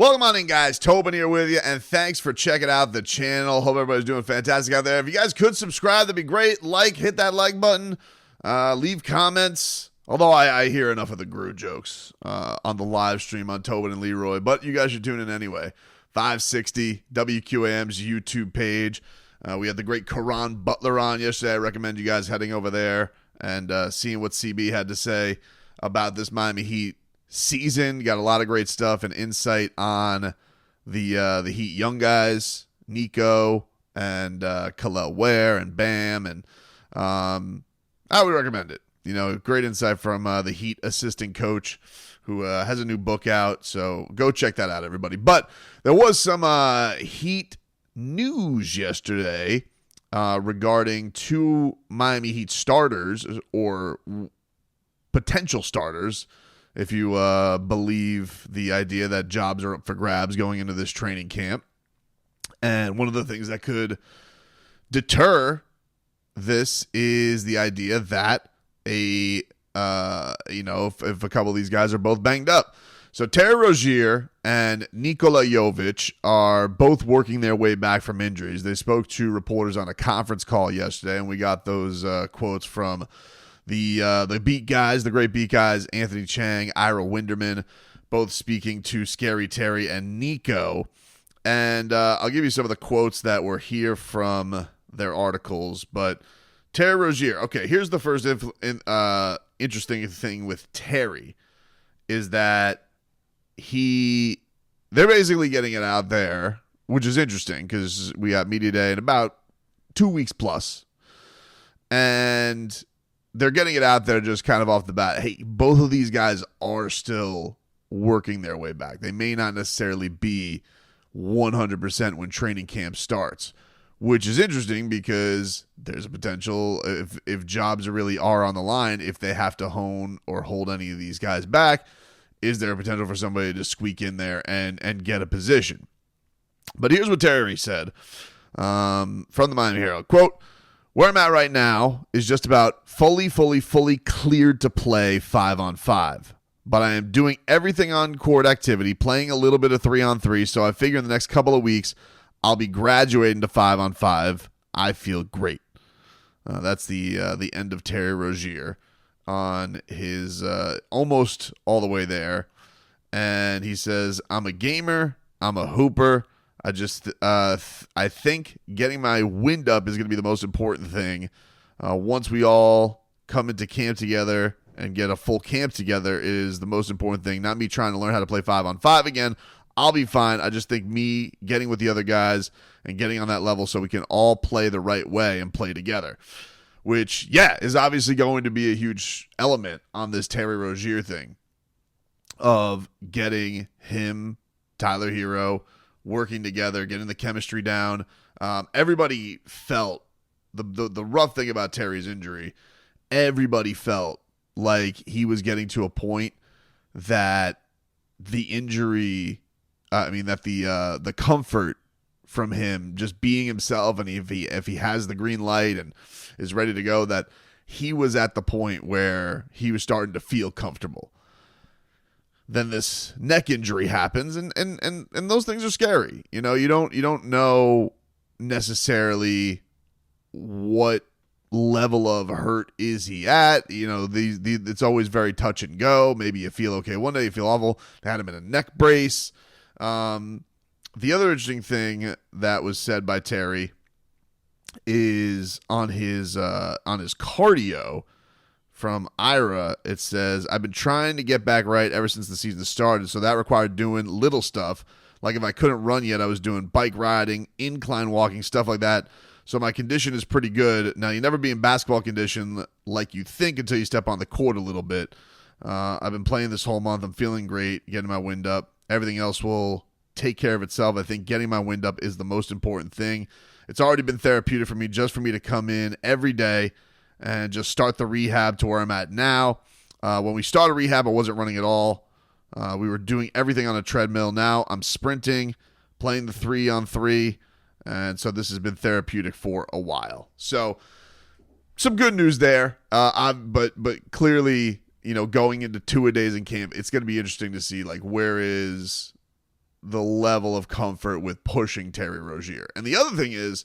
Welcome on in, guys. Tobin here with you, and thanks for checking out the channel. Hope everybody's doing fantastic out there. If you guys could subscribe, that'd be great. Hit that like button. Leave comments. Although I hear enough of the Gru jokes on the live stream on Tobin and Leroy, but you guys should tune in anyway. 560 WQAM's YouTube page. We had the great Karan Butler on yesterday. I recommend you guys heading over there and seeing what CB had to say about this Miami Heat season. Got a lot of great stuff and insight on the Heat young guys, Nico and Khalil Ware and Bam, and I would recommend it. You know, great insight from the Heat assistant coach who has a new book out, so go check that out, everybody. But there was some Heat news yesterday regarding two Miami Heat starters, or potential starters, if you believe the idea that jobs are up for grabs going into this training camp. And one of the things that could deter this is the idea that if a couple of these guys are both banged up. So Terry Rozier and Nikola Jović are both working their way back from injuries. They spoke to reporters on a conference call yesterday, and we got those quotes from the beat guys, the great beat guys, Anthony Chang, Ira Winderman, both speaking to Scary Terry and Nico. And I'll give you some of the quotes that were here from their articles. But Terry Rozier, okay, here's the first interesting thing with Terry, is that they're basically getting it out there, which is interesting because we got media day in about 2 weeks plus. And they're getting it out there just kind of off the bat. Hey, both of these guys are still working their way back. They may not necessarily be 100% when training camp starts, which is interesting because there's a potential if jobs really are on the line, if they have to hone or hold any of these guys back, is there a potential for somebody to squeak in there and get a position? But here's what Terry said from the Miami Herald. Quote, "Where I'm at right now is just about fully cleared to play 5-on-5. But I am doing everything on court activity, playing a little bit of 3-on-3, so I figure in the next couple of weeks I'll be graduating to 5-on-5. I feel great." That's the end of Terry Rozier on his almost all the way there. And he says, "I'm a gamer. I'm a hooper. I think getting my wind up is going to be the most important thing. Once we all come into camp together and get a full camp together is the most important thing. Not me trying to learn how to play 5-on-5 again. I'll be fine. I just think me getting with the other guys and getting on that level so we can all play the right way and play together." Which, yeah, is obviously going to be a huge element on this Terry Rozier thing of getting him, Tyler Hero, working together, getting the chemistry down. Everybody felt the rough thing about Terry's injury. Everybody felt like he was getting to a point that the injury, the comfort from him just being himself, and if he has the green light and is ready to go, that he was at the point where he was starting to feel comfortable. Then this neck injury happens, and those things are scary. You know, you don't know necessarily what level of hurt is he at. You know, it's always very touch and go. Maybe you feel okay one day, you feel awful. They had him in a neck brace. The other interesting thing that was said by Terry is on his cardio. From Ira, it says, "I've been trying to get back right ever since the season started, so that required doing little stuff. Like if I couldn't run yet, I was doing bike riding, incline walking, stuff like that. So my condition is pretty good. Now, you never be in basketball condition like you think until you step on the court a little bit. I've been playing this whole month. I'm feeling great, getting my wind up. Everything else will take care of itself. I think getting my wind up is the most important thing. It's already been therapeutic for me to come in every day and just start the rehab to where I'm at now. When we started rehab, I wasn't running at all. We were doing everything on a treadmill. Now I'm sprinting, playing the 3-on-3, and so this has been therapeutic for a while." So some good news there. But clearly, you know, going into 2-a-days in camp, it's going to be interesting to see, like, where is the level of comfort with pushing Terry Rozier. And the other thing is,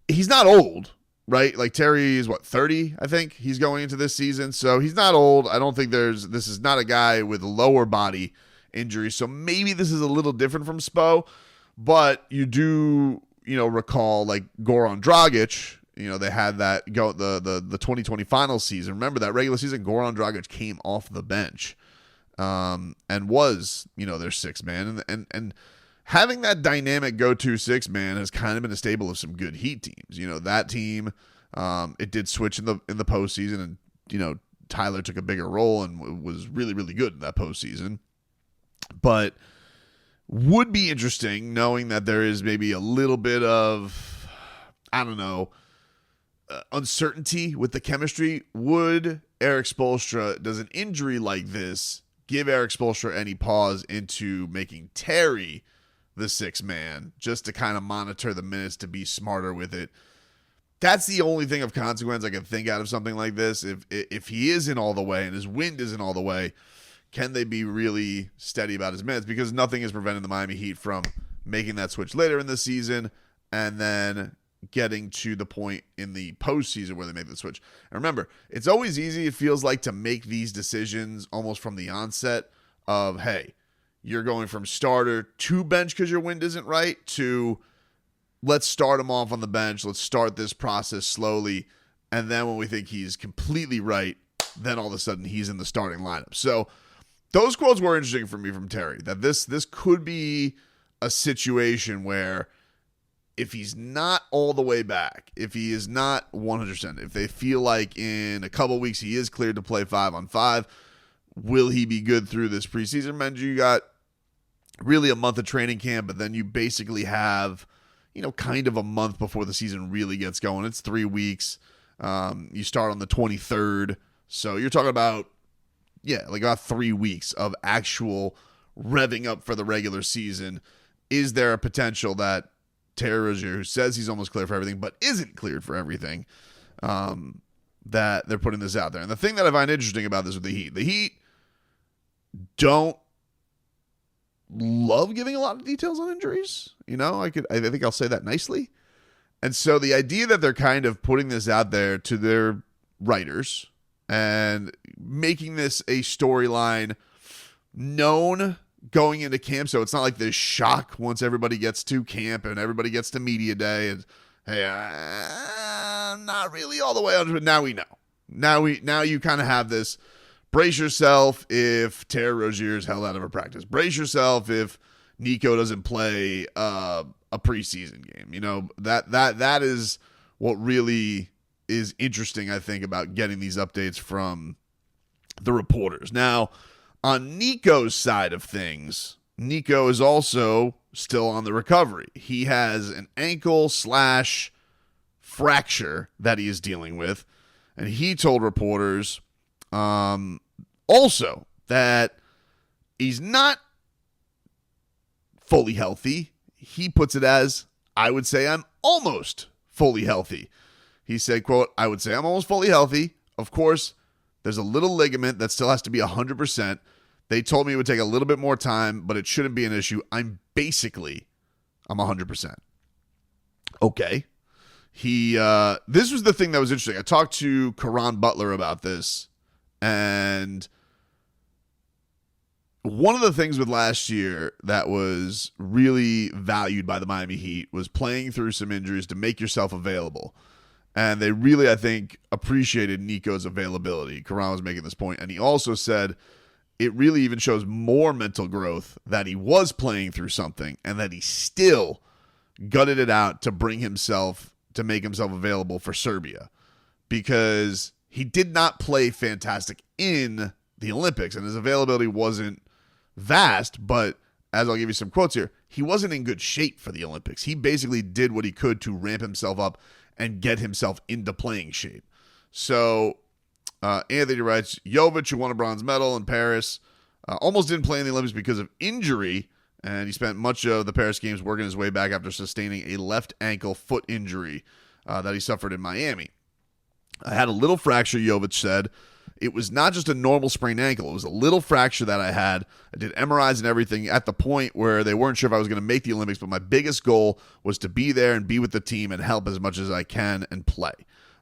he's not old, right? Like Terry is 30, I think he's going into this season. So he's not old. I don't think this is not a guy with lower body injuries. So maybe this is a little different from Spo, but you do, recall like Goran Dragic, they had that the 2020 finals season. Remember that regular season, Goran Dragic came off the bench, and was, their sixth man. And having that dynamic go-to sixth man has kind of been a staple of some good Heat teams. That team, it did switch in the postseason, and, Tyler took a bigger role and was really, really good in that postseason. But would be interesting knowing that there is maybe a little bit of, uncertainty with the chemistry. Would Erik Spoelstra, does an injury like this give Erik Spoelstra any pause into making Terry the sixth man, just to kind of monitor the minutes, to be smarter with it? That's the only thing of consequence I can think out of something like this. If he isn't all the way and his wind isn't all the way, can they be really steady about his minutes? Because nothing is preventing the Miami Heat from making that switch later in the season and then getting to the point in the postseason where they make the switch. And remember, it's always easy, it feels like, to make these decisions almost from the onset of, hey, you're going from starter to bench because your wind isn't right, to let's start him off on the bench, let's start this process slowly, and then when we think he's completely right, then all of a sudden he's in the starting lineup. So those quotes were interesting for me from Terry, that this could be a situation where if he's not all the way back, if he is not 100%, if they feel like in a couple weeks he is cleared to play 5-on-5, will he be good through this preseason? Remember, you got really a month of training camp, but then you basically have, kind of a month before the season really gets going. It's 3 weeks. You start on the 23rd. So you're talking about, about 3 weeks of actual revving up for the regular season. Is there a potential that Terry Rozier, who says he's almost clear for everything, but isn't cleared for everything, that they're putting this out there? And the thing that I find interesting about this with the Heat don't love giving a lot of details on injuries. I think I'll say that nicely. And so the idea that they're kind of putting this out there to their writers and making this a storyline known going into camp, so it's not like this shock once everybody gets to camp and everybody gets to media day and, hey, I'm not really all the way under, but now we know. Now you kind of have this. Brace yourself if Terry Rozier is held out of a practice. Brace yourself if Nico doesn't play a preseason game. That is what really is interesting, I think, about getting these updates from the reporters. Now, on Nico's side of things, Nico is also still on the recovery. He has an ankle / fracture that he is dealing with, and he told reporters also that he's not fully healthy. He puts it as, I would say I'm almost fully healthy. He said, quote, I would say I'm almost fully healthy. Of course, there's a little ligament that still has to be 100%. They told me it would take a little bit more time, but it shouldn't be an issue. I'm 100%. Okay. This was the thing that was interesting. I talked to Caron Butler about this, and one of the things with last year that was really valued by the Miami Heat was playing through some injuries to make yourself available. And they really, I think, appreciated Nico's availability. Caron was making this point, and he also said it really even shows more mental growth that he was playing through something and that he still gutted it out to make himself available for Serbia, because he did not play fantastic in the Olympics and his availability wasn't vast, but as I'll give you some quotes here, he wasn't in good shape for the Olympics. He basically did what he could to ramp himself up and get himself into playing shape. So Anthony writes, Jović, who won a bronze medal in Paris, almost didn't play in the Olympics because of injury, and he spent much of the Paris Games working his way back after sustaining a left ankle foot injury that he suffered in Miami. I had a little fracture, Jović said. it was not just a normal sprained ankle. It was a little fracture that I had. I did MRIs and everything at the point where they weren't sure if I was going to make the Olympics, but my biggest goal was to be there and be with the team and help as much as I can and play.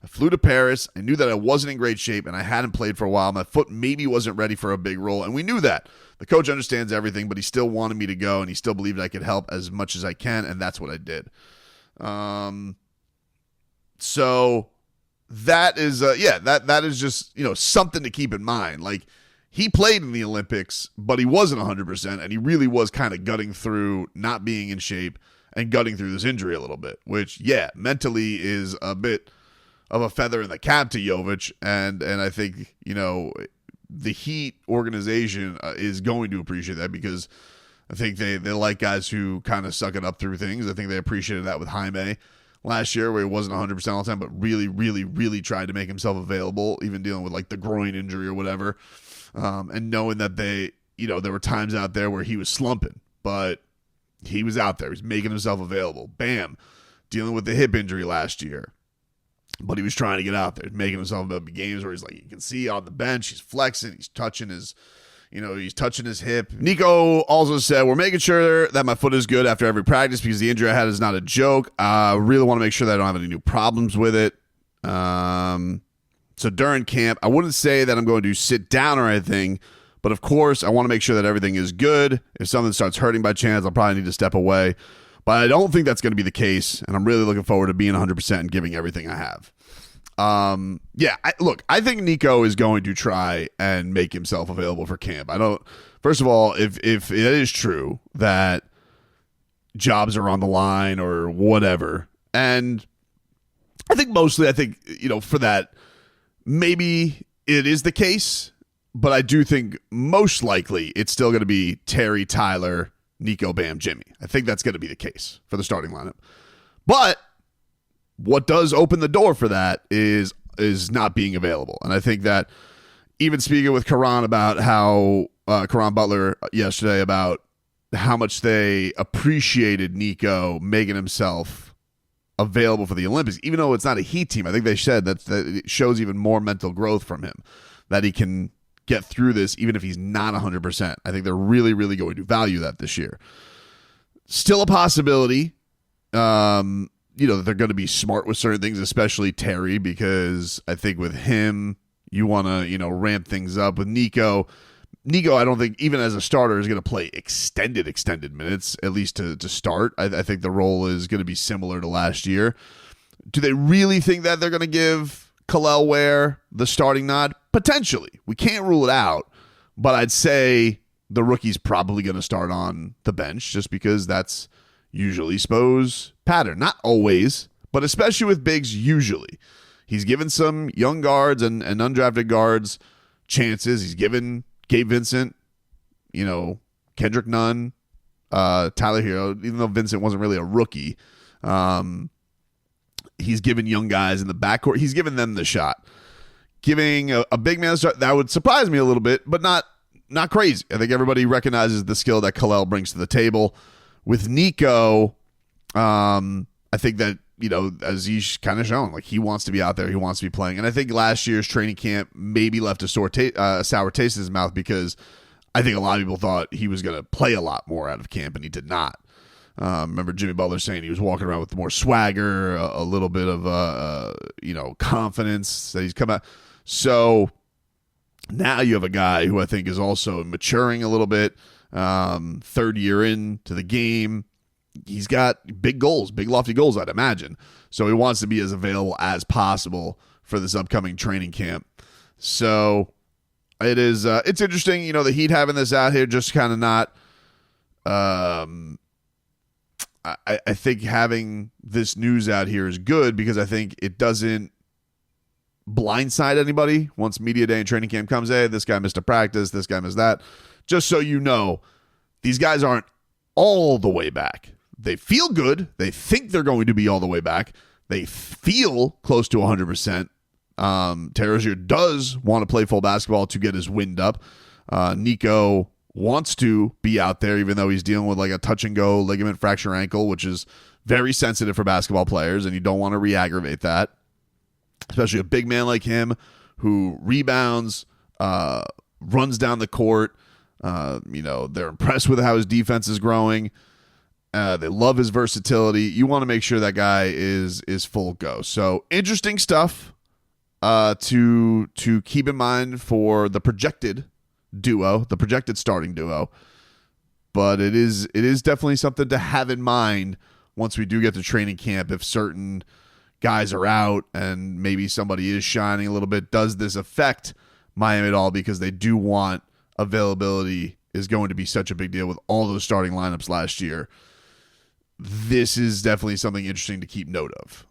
I flew to Paris. I knew that I wasn't in great shape and I hadn't played for a while. My foot maybe wasn't ready for a big role, and we knew that. The coach understands everything, but he still wanted me to go, and he still believed I could help as much as I can, and that's what I did. So that is, that is just, something to keep in mind. Like, he played in the Olympics, but he wasn't 100%, and he really was kind of gutting through not being in shape and gutting through this injury a little bit, which, mentally is a bit of a feather in the cap to Jović, and I think, the Heat organization is going to appreciate that, because I think they like guys who kind of suck it up through things. I think they appreciated that with Jaime last year, where he wasn't 100% all the time, but really, really, really tried to make himself available, even dealing with like the groin injury or whatever, and knowing that there were times out there where he was slumping, but he was out there. He's making himself available. Bam, dealing with the hip injury last year. But he was trying to get out there, making himself about games where he's like, you can see on the bench, he's flexing, he's touching his hip. Nico also said, we're making sure that my foot is good after every practice because the injury I had is not a joke. I really want to make sure that I don't have any new problems with it. So during camp, I wouldn't say that I'm going to sit down or anything, but of course, I want to make sure that everything is good. If something starts hurting by chance, I'll probably need to step away. But I don't think that's going to be the case, and I'm really looking forward to being 100% and giving everything I have. I think Nico is going to try and make himself available for camp. First of all, if it is true that jobs are on the line or whatever, and I think for that, maybe it is the case, but I do think most likely it's still going to be Terry, Tyler, Nico, Bam, Jimmy. I think that's going to be the case for the starting lineup. But what does open the door for that is not being available. And I think that even speaking with Karan about how Karan Butler yesterday about how much they appreciated Nico making himself available for the Olympics, even though it's not a Heat team. I think they said that it shows even more mental growth from him, that he can get through this even if he's not 100%. I think they're really, really going to value that this year. Still a possibility, that they're going to be smart with certain things, especially Terry, because I think with him, you want to, ramp things up. With Nico, I don't think even as a starter is going to play extended minutes, at least to start. I think the role is going to be similar to last year. Do they really think that they're going to give Kel'el Ware the starting nod? Potentially. We can't rule it out, but I'd say the rookie's probably going to start on the bench just because that's usually Spo's pattern. Not always, but especially with bigs, usually. He's given some young guards and undrafted guards chances. He's given Gabe Vincent, Kendrick Nunn, Tyler Hero, even though Vincent wasn't really a rookie. He's given young guys in the backcourt, he's given them the shot. Giving a big man a start, that would surprise me a little bit, but not crazy. I think everybody recognizes the skill that Kel'el brings to the table. With Nico, I think that, as he's kind of shown, like he wants to be out there, he wants to be playing. And I think last year's training camp maybe left a sour taste in his mouth because I think a lot of people thought he was going to play a lot more out of camp, and he did not. Remember Jimmy Butler saying he was walking around with more swagger, a little bit of, confidence that he's come out. So now you have a guy who I think is also maturing a little bit, third year into the game. He's got big goals, big lofty goals, I'd imagine. So he wants to be as available as possible for this upcoming training camp. So it's interesting, the Heat having this out here, just kind of not, I think having this news out here is good because I think it doesn't blindside anybody once media day and training camp comes. Hey, this guy missed a practice, this guy missed that. Just so you know, these guys aren't all the way back. They feel good. They think they're going to be all the way back. They feel close to 100%. Terry Rozier does want to play full basketball to get his wind up. Nico wants to be out there, even though he's dealing with like a touch and go ligament fracture ankle, which is very sensitive for basketball players, and you don't want to re-aggravate that, especially a big man like him who rebounds, runs down the court. They're impressed with how his defense is growing. They love his versatility. You want to make sure that guy is full go. So interesting stuff to keep in mind for the projected duo, the projected starting duo. But it is definitely something to have in mind once we do get to training camp. If certain guys are out and maybe somebody is shining a little bit, does this affect Miami at all? Because they do want availability is going to be such a big deal with all those starting lineups last year. This is definitely something interesting to keep note of.